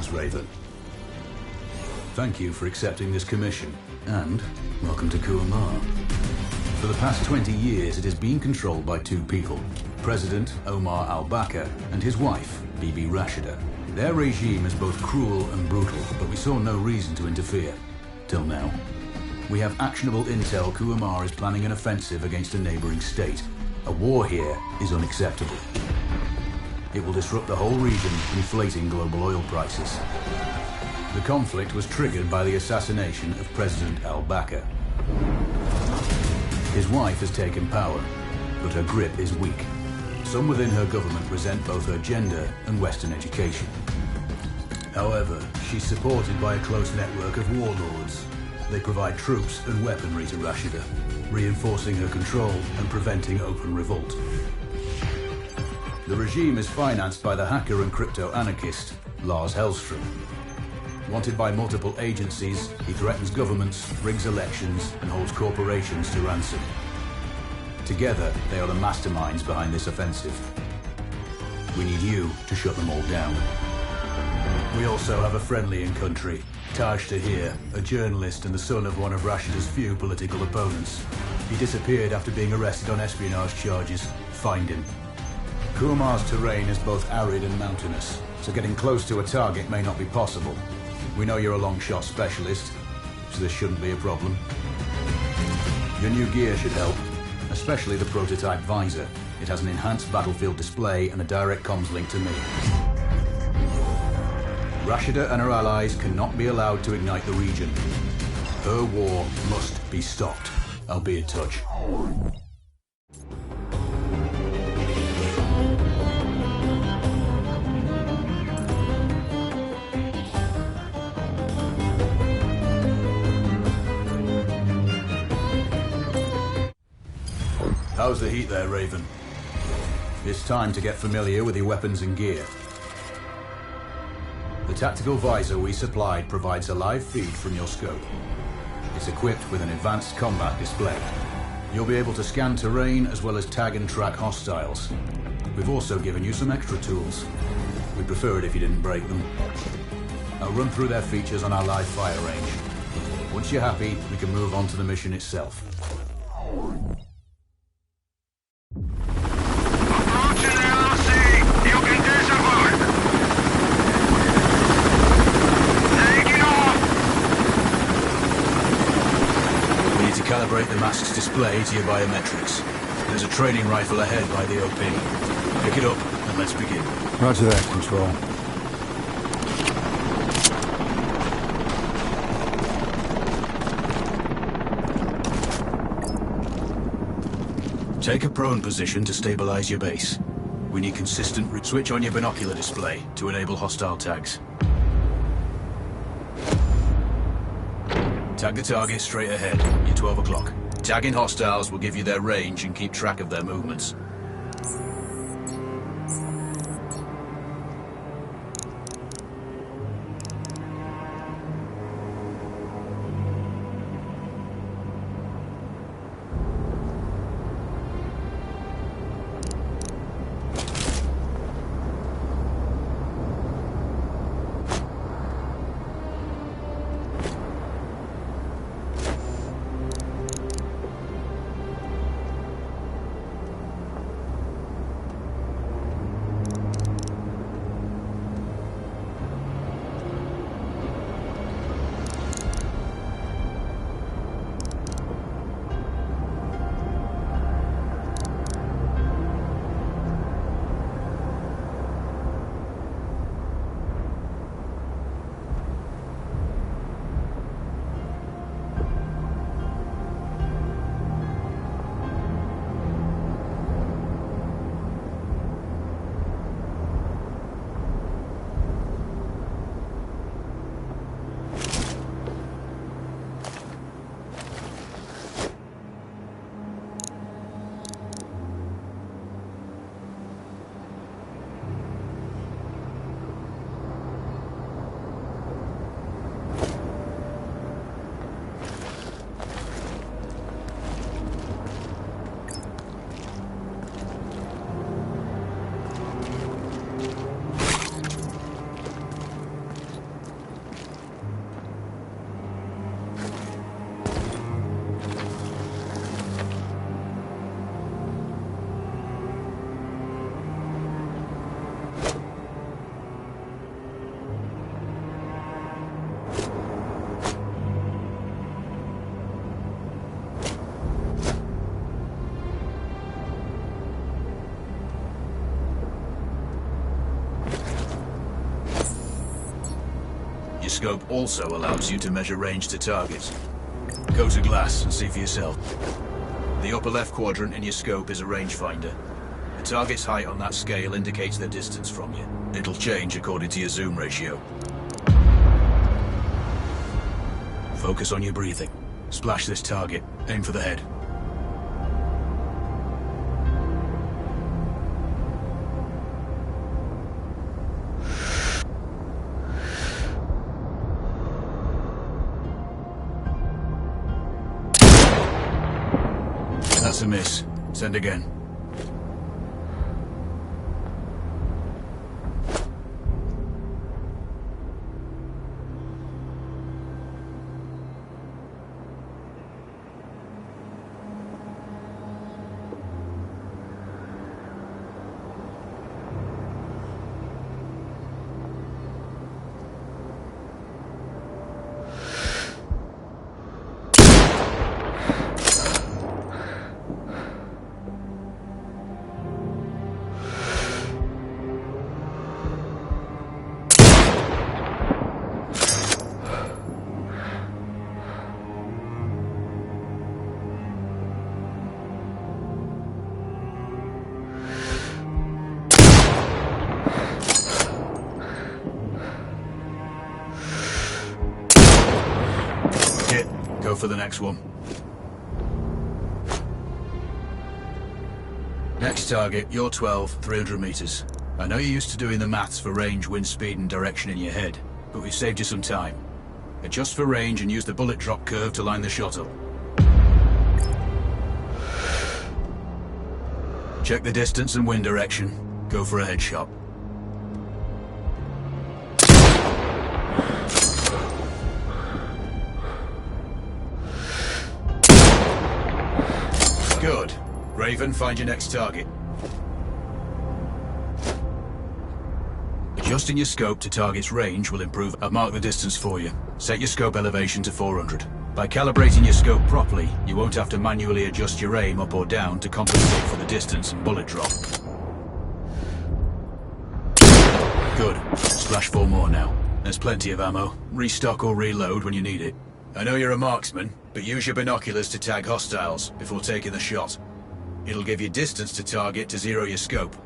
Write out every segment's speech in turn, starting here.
Greetings, Raven. Thank you for accepting this commission, and welcome to Kuamar. For the past 20 years, it has been controlled by two people, President Omar al-Bakr and his wife, Bibi Rashida. Their regime is both cruel and brutal, but we saw no reason to interfere. Till now. We have actionable intel Kuamar is planning an offensive against a neighboring state. A war here is unacceptable. It will disrupt the whole region, inflating global oil prices. The conflict was triggered by the assassination of President al-Bakr. His wife has taken power, but her grip is weak. Some within her government resent both her gender and Western education. However, she's supported by a close network of warlords. They provide troops and weaponry to Rashida, reinforcing her control and preventing open revolt. The regime is financed by the hacker and crypto-anarchist, Lars Hellstrom. Wanted by multiple agencies, he threatens governments, rigs elections, and holds corporations to ransom. Together, they are the masterminds behind this offensive. We need you to shut them all down. We also have a friendly in country, Taj Tahir, a journalist and the son of one of Rashida's few political opponents. He disappeared after being arrested on espionage charges. Find him. Kuamar's terrain is both arid and mountainous, so getting close to a target may not be possible. We know you're a long-shot specialist, so this shouldn't be a problem. Your new gear should help, especially the prototype visor. It has an enhanced battlefield display and a direct comms link to me. Rashida and her allies cannot be allowed to ignite the region. Her war must be stopped. I'll be in touch. How's the heat there, Raven? It's time to get familiar with your weapons and gear. The tactical visor we supplied provides a live feed from your scope. It's equipped with an advanced combat display. You'll be able to scan terrain as well as tag and track hostiles. We've also given you some extra tools. We'd prefer it if you didn't break them. I'll run through their features on our live fire range. Once you're happy, we can move on to the mission itself. Calibrate the mask's display to your biometrics. There's a training rifle ahead by the OP. Pick it up and let's begin. Roger that, Control. Take a prone position to stabilize your base. We need consistent switch on your binocular display to enable hostile tags. Tag the target straight ahead. You're 12 o'clock. Tagging hostiles will give you their range and keep track of their movements. scope also allows you to measure range to targets. Go to glass and see for yourself. The upper left quadrant in your scope is a rangefinder. The target's height on that scale indicates their distance from you. It'll change according to your zoom ratio. Focus on your breathing. Splash this target. Aim for the head. That's a miss. Send again. Go for the next one. Next target, you're 12, 300 meters. I know you're used to doing the maths for range, wind speed and direction in your head, but we've saved you some time. Adjust for range and use the bullet drop curve to line the shot up. Check the distance and wind direction. Go for a headshot. Good. Raven, find your next target. Adjusting your scope to target's range will improve. I'll mark the distance for you. Set your scope elevation to 400. By calibrating your scope properly, you won't have to manually adjust your aim up or down to compensate for the distance and bullet drop. Good. Splash 4 more now. There's plenty of ammo. Restock or reload when you need it. I know you're a marksman, but use your binoculars to tag hostiles before taking the shot. It'll give you distance to target to zero your scope.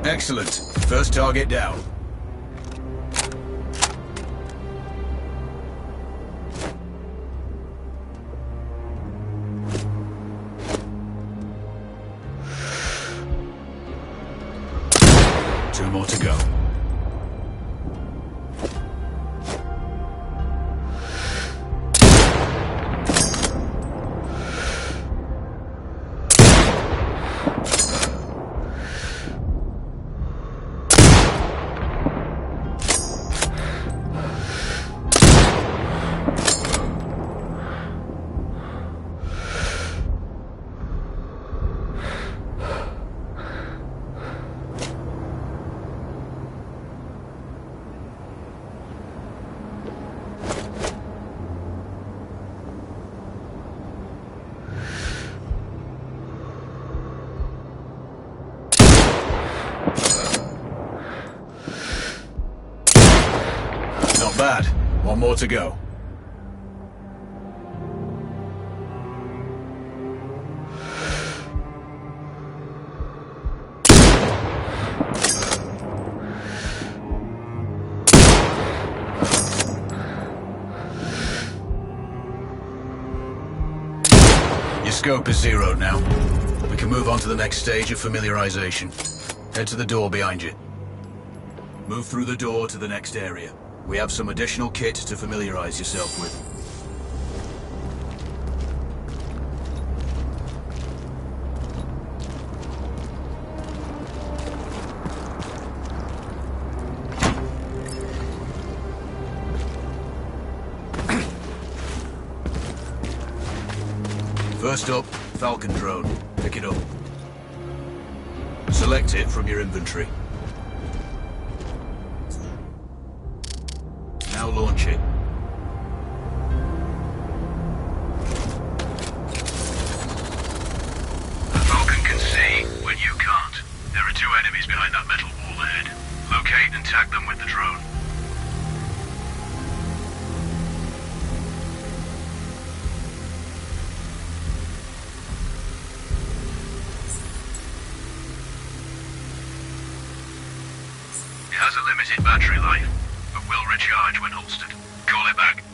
Excellent. First target down. Two more to go. Not bad. One more to go. Your scope is zeroed now. We can move on to the next stage of familiarization. Head to the door behind you. Move through the door to the next area. We have some additional kit to familiarize yourself with. First up, Falcon drone. Pick it up. Select it from your inventory. Now launch it. The Falcon can see when you can't. There are two enemies behind that metal wall ahead. Locate and tag them with the drone. It has a limited battery life, but will recharge when holstered. Call it back.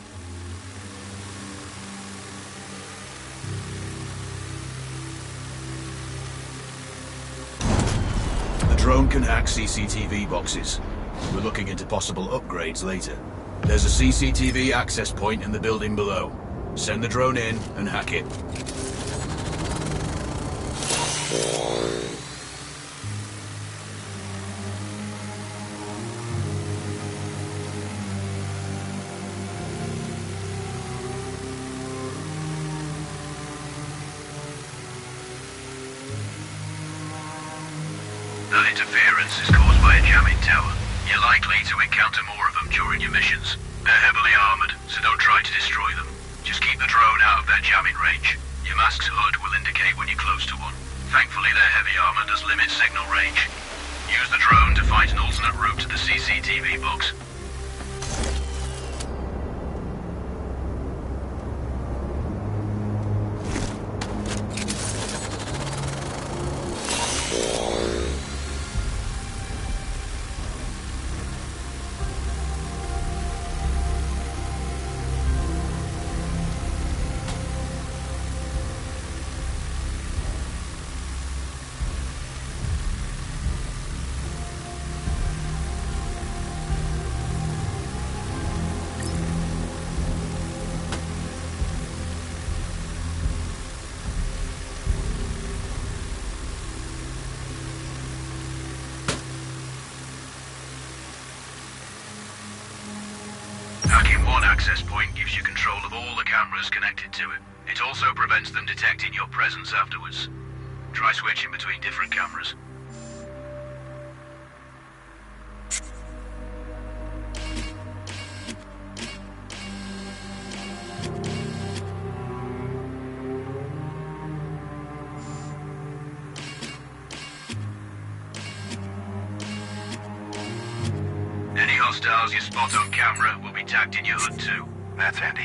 The drone can hack CCTV boxes. We're looking into possible upgrades later. There's a CCTV access point in the building below. Send the drone in and hack it. That interference is caused by a jamming tower. You're likely to encounter more of them during your missions. They're heavily armored, so don't try to destroy them. Just keep the drone out of their jamming range. Your mask's HUD will indicate when you're close to one. Thankfully, their heavy armor does limit signal range. Use the drone to find an alternate route to the CCTV box. Hacking one access point gives you control of all the cameras connected to it. It also prevents them detecting your presence afterwards. Try switching between different cameras. Any hostiles you spot on camera will be tagged in your HUD too. That's handy.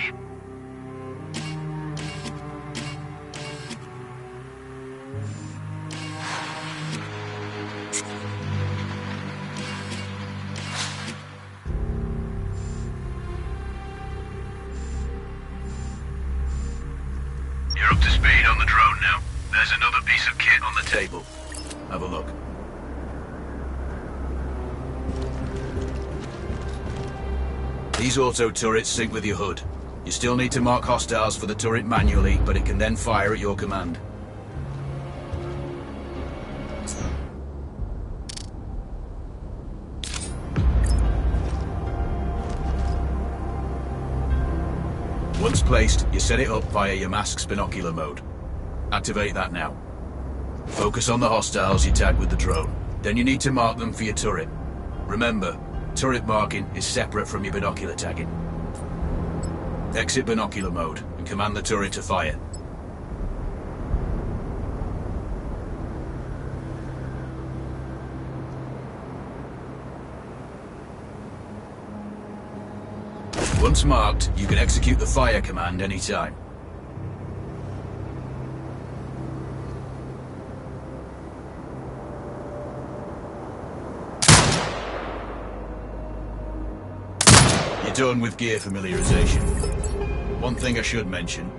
You're up to speed on the drone now. There's another piece of kit on the table. Have a look. These auto turrets sync with your HUD. You still need to mark hostiles for the turret manually, but it can then fire at your command. Once placed, you set it up via your mask's binocular mode. Activate that now. Focus on the hostiles you tag with the drone. Then you need to mark them for your turret. Remember, turret marking is separate from your binocular tagging. Exit binocular mode and command the turret to fire. Once marked, you can execute the fire command anytime. You're done with gear familiarization. One thing I should mention,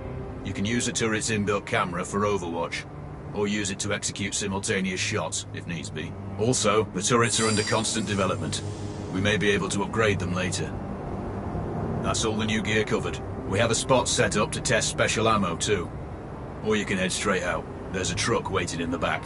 you can use the turret's inbuilt camera for overwatch. or use it to execute simultaneous shots, if needs be. Also, the turrets are under constant development. We may be able to upgrade them later. That's all the new gear covered. We have a spot set up to test special ammo too. Or you can head straight out. There's a truck waiting in the back.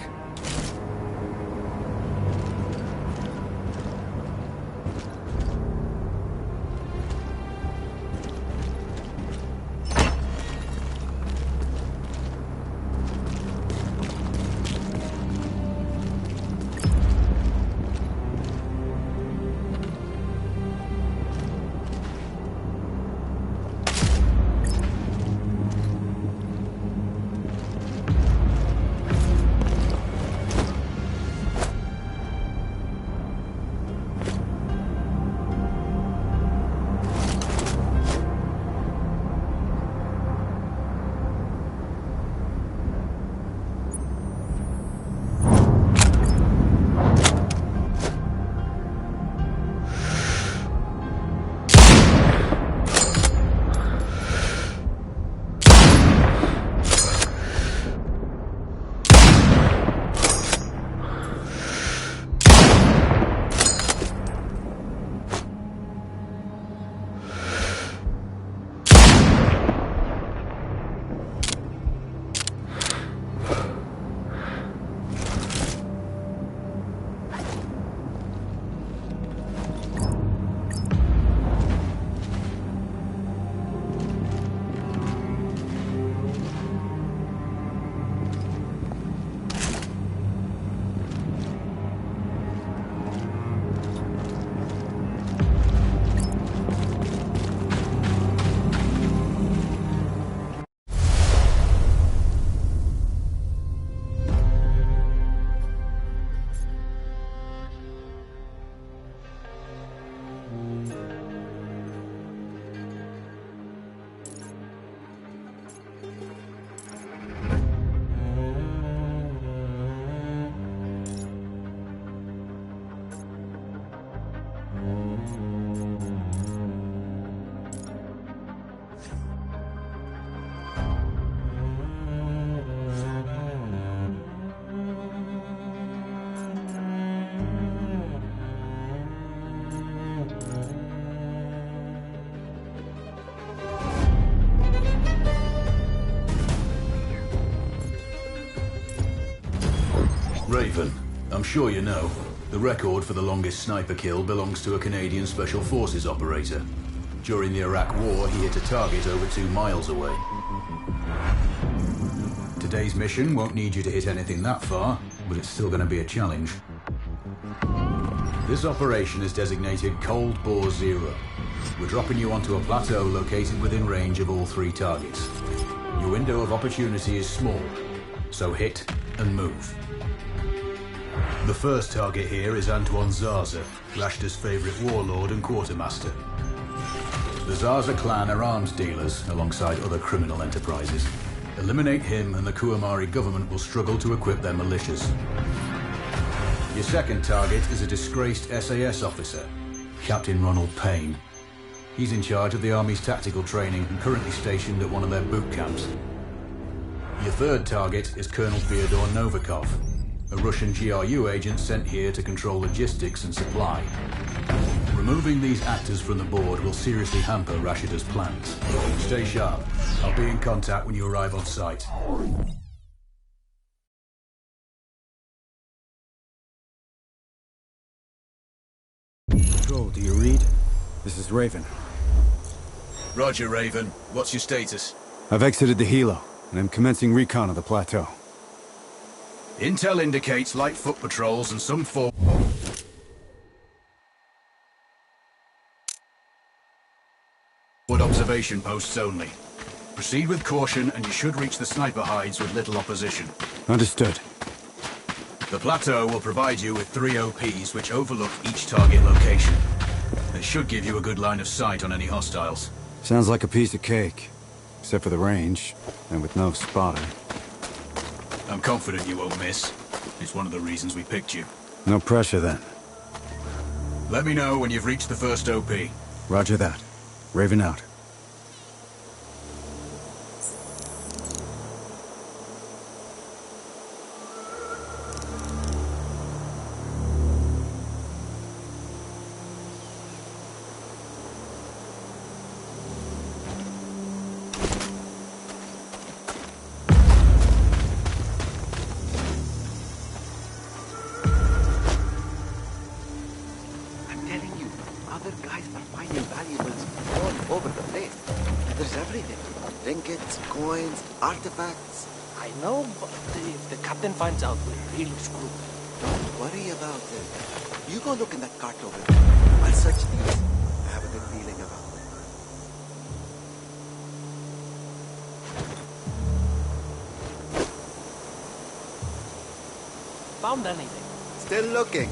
Raven, I'm sure you know, the record for the longest sniper kill belongs to a Canadian Special Forces operator. During the Iraq War, he hit a target over 2 miles away. Today's mission won't need you to hit anything that far, but it's still going to be a challenge. This operation is designated Cold Bore Zero. We're dropping you onto a plateau located within range of all 3 targets. Your window of opportunity is small, so hit and move. The first target here is Antoine Zaza, Rashta's favorite warlord and quartermaster. The Zaza clan are arms dealers alongside other criminal enterprises. Eliminate him and the Kuamari government will struggle to equip their militias. Your second target is a disgraced SAS officer, Captain Ronald Payne. He's in charge of the Army's tactical training and currently stationed at one of their boot camps. Your third target is Colonel Fyodor Novikov, a Russian GRU agent sent here to control logistics and supply. Removing these actors from the board will seriously hamper Rashida's plans. Stay sharp. I'll be in contact when you arrive on site. Control, do you read? This is Raven. Roger, Raven. What's your status? I've exited the helo, and I'm commencing recon of the plateau. Intel indicates light foot patrols and some forward observation posts only. Proceed with caution and you should reach the sniper hides with little opposition. Understood. The plateau will provide you with 3 OPs which overlook each target location. They should give you a good line of sight on any hostiles. Sounds like a piece of cake. Except for the range, and with no spotter. I'm confident you won't miss. It's one of the reasons we picked you. No pressure then. Let me know when you've reached the first OP. Roger that. Raven out. Trinkets, coins, artifacts. I know, but if the captain finds out, we're really screwed. Don't worry about it. You go look in that cart over there. I'll search these. I have a good feeling about them. Found anything? Still looking.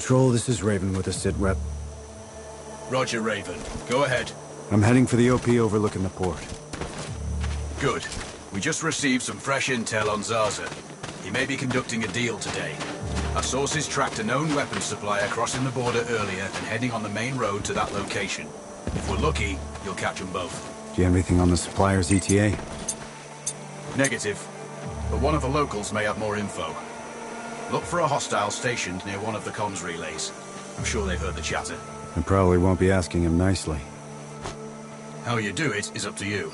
Control, this is Raven with a sit rep. Roger, Raven. Go ahead. I'm heading for the OP overlooking the port. Good. We just received some fresh intel on Zaza. He may be conducting a deal today. Our sources tracked a known weapons supplier crossing the border earlier and heading on the main road to that location. If we're lucky, you'll catch them both. Do you have anything on the supplier's ETA? Negative. But one of the locals may have more info. Look for a hostile stationed near one of the comms relays. I'm sure they've heard the chatter. I probably won't be asking him nicely. How you do it is up to you.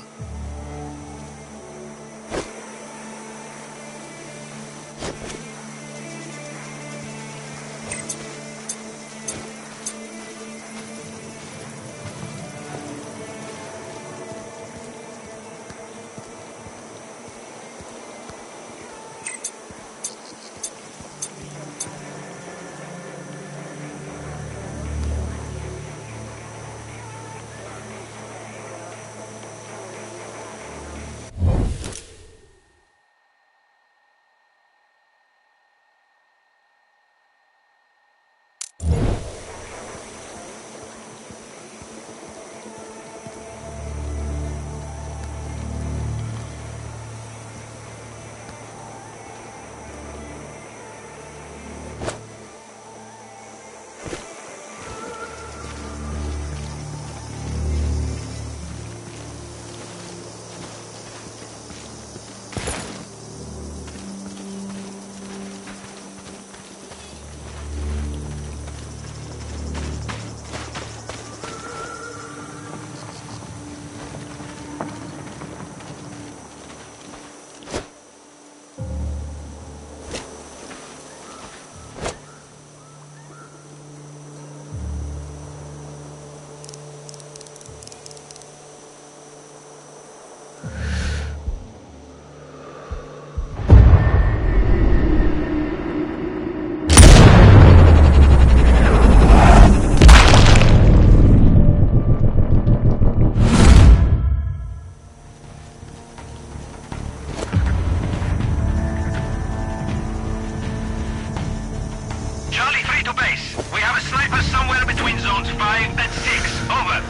Charlie 3 to base. We have a sniper somewhere between zones 5 and 6. Over.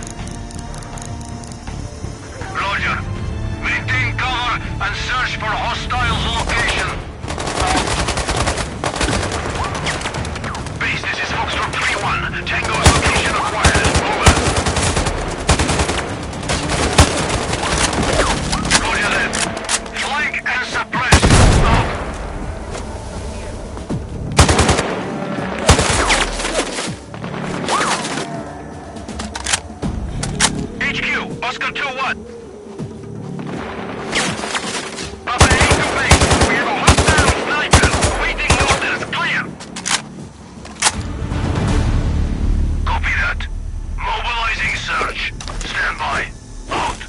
Roger. Maintain cover and search for hostiles location. Base, this is Foxtrot 3-1. Tango's location acquired. Over. Roger that. Flank and suppress. Out. HQ, Oscar 2-1. Papa 8 to base. We have a hostile sniper. Waiting orders. Clear. Copy that. Mobilizing search. Stand by. Out.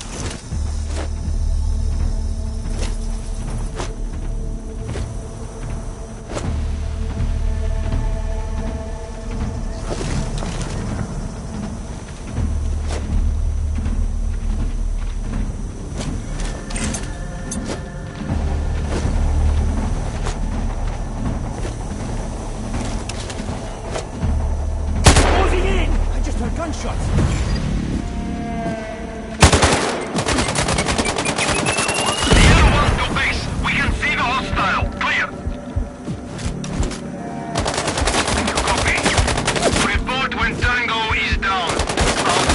Moving in! I just heard gunshots. Sierra 1 to base. We can see the hostile. Clear. Copy. Report when Tango is down. Out.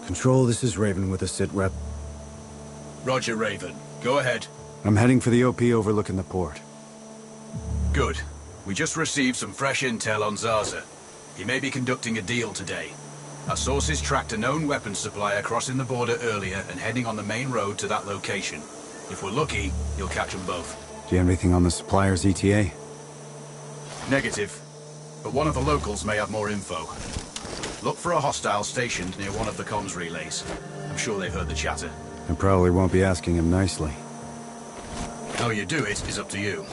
Control, this is Raven with a sit rep. Roger, Raven. Go ahead. I'm heading for the OP overlooking the port. Good. We just received some fresh intel on Zaza. He may be conducting a deal today. Our sources tracked a known weapons supplier crossing the border earlier and heading on the main road to that location. If we're lucky, you'll catch them both. Do you have anything on the supplier's ETA? Negative. But one of the locals may have more info. Look for a hostile stationed near one of the comms relays. I'm sure they've heard the chatter. I probably won't be asking him nicely. How you do it is up to you.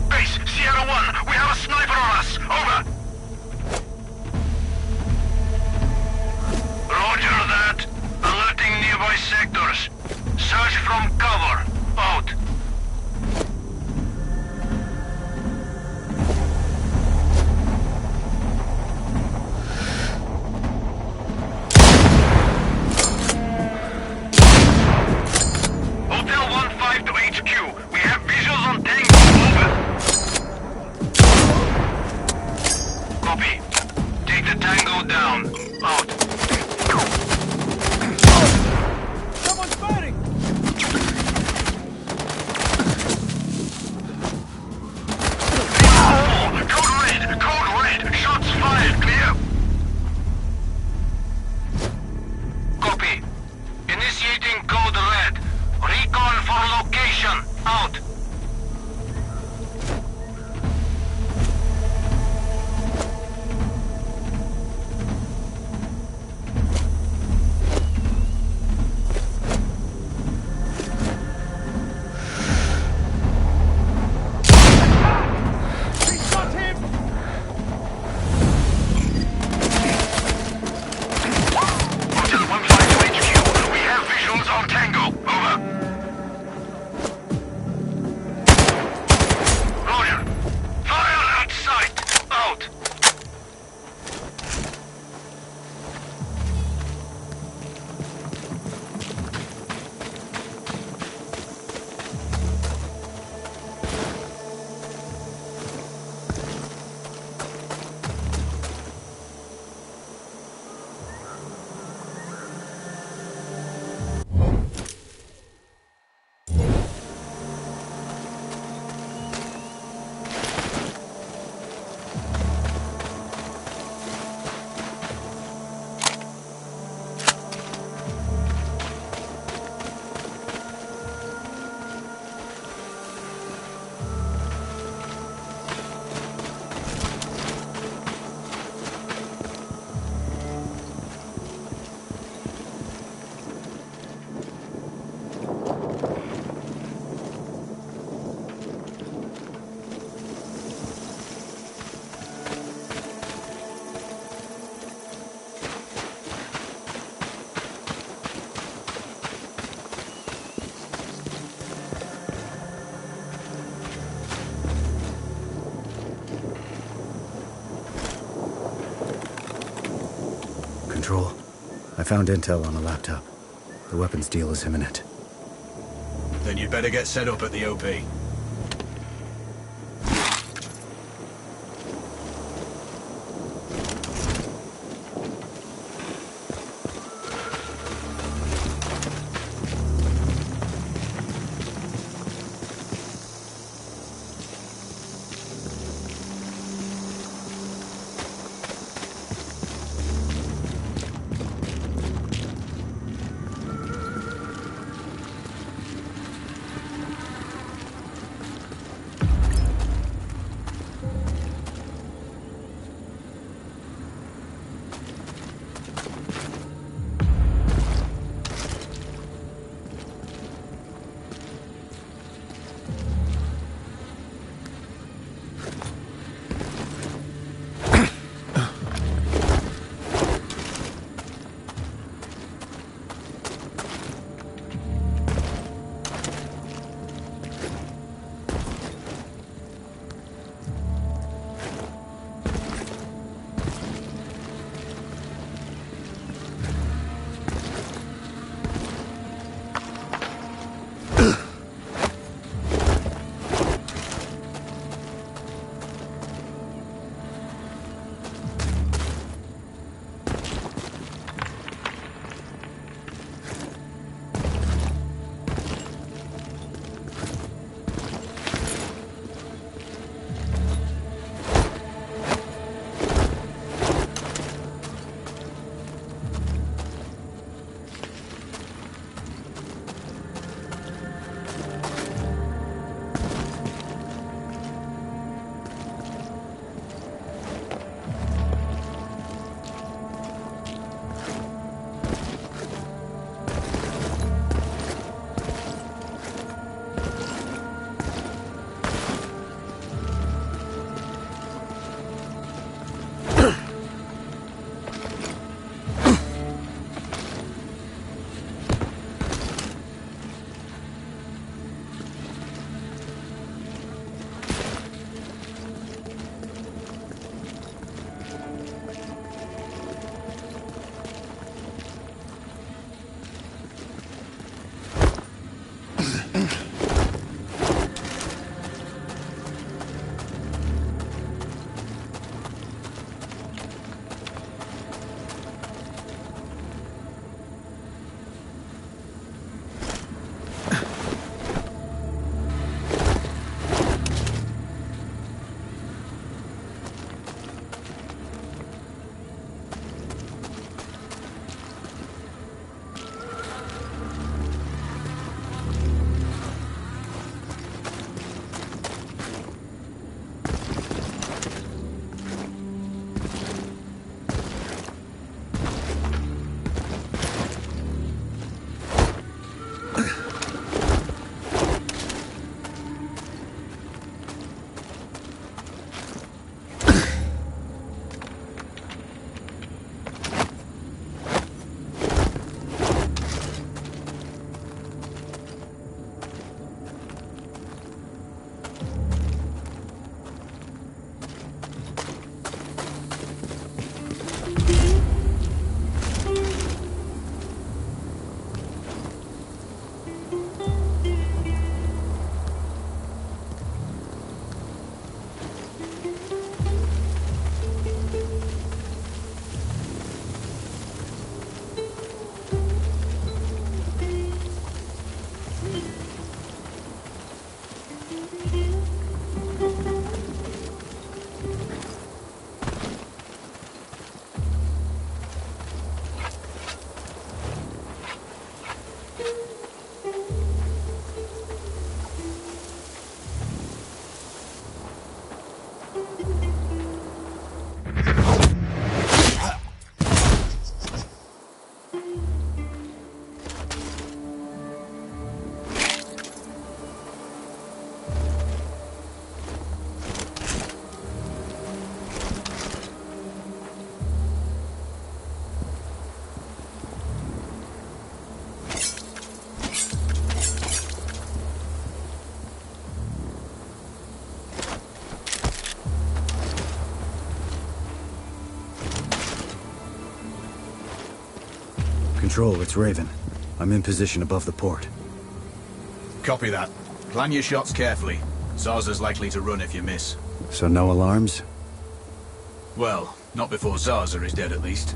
Base, Sierra 1, we have a sniper on us. Over. Out! Control. I found intel on a laptop. The weapons deal is imminent. Then you'd better get set up at the OP. Control, it's Raven. I'm in position above the port. Copy that. Plan your shots carefully. Zarza's likely to run if you miss. So no alarms? Well, not before Zarza is dead at least.